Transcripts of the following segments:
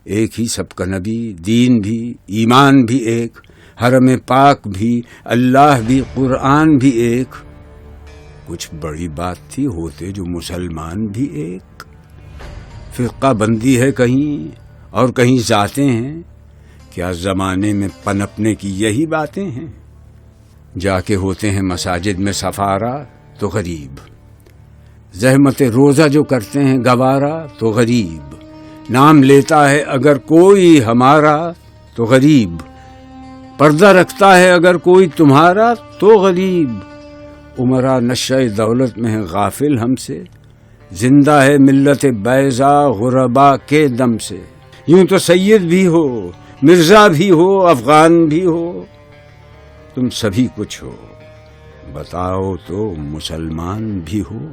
ایک ہی سب کا نبی، دین بھی، ایمان بھی ایک، حرم پاک بھی، اللہ بھی، قرآن بھی ایک۔ کچھ بڑی بات تھی ہوتے جو مسلمان بھی ایک۔ فرقہ بندی ہے کہیں اور کہیں ذاتیں ہیں، کیا زمانے میں پنپنے کی یہی باتیں ہیں؟ جا کے ہوتے ہیں مساجد میں سفارہ تو غریب، زحمت روزہ جو کرتے ہیں گوارا تو غریب، نام لیتا ہے اگر کوئی ہمارا تو غریب، پردہ رکھتا ہے اگر کوئی تمہارا تو غریب۔ عمرہ نشہ دولت میں ہے غافل ہم سے، زندہ ہے ملت بیضا غربا کے دم سے۔ یوں تو سید بھی ہو، مرزا بھی ہو، افغان بھی ہو، تم سبھی کچھ ہو، بتاؤ تو مسلمان بھی ہو۔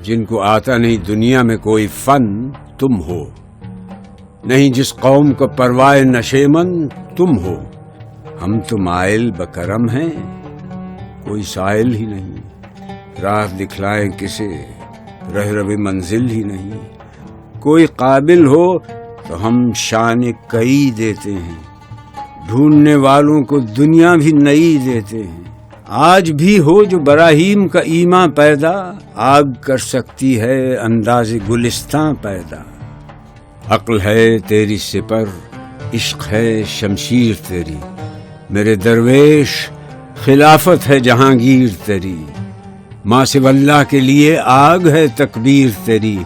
جن کو آتا نہیں دنیا میں کوئی فن تم ہو، نہیں جس قوم کو پروائے نشیمن تم ہو۔ ہم تو مائل بکرم ہیں، کوئی سائل ہی نہیں، راہ دکھلائیں کسے رہرو منزل ہی نہیں۔ کوئی قابل ہو تو ہم شان کئی دیتے ہیں، ڈھونڈنے والوں کو دنیا بھی نئی دیتے ہیں۔ آج بھی ہو جو براہیم کا ایمان پیدا، آگ کر سکتی ہے انداز گلستاں پیدا۔ عقل ہے تیری سپر، عشق ہے شمشیر تیری، میرے درویش خلافت ہے جہانگیر تیری۔ ماں سو اللہ کے لیے آگ ہے تکبیر تیری،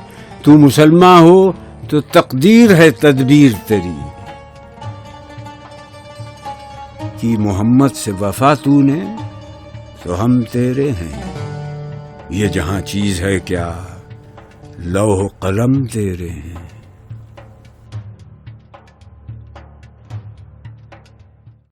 تو مسلمان ہو تو تقدیر ہے تدبیر تیری۔ کی محمد سے وفا تو نے تو ہم تیرے ہیں، یہ جہاں چیز ہے کیا لوح قلم تیرے ہیں۔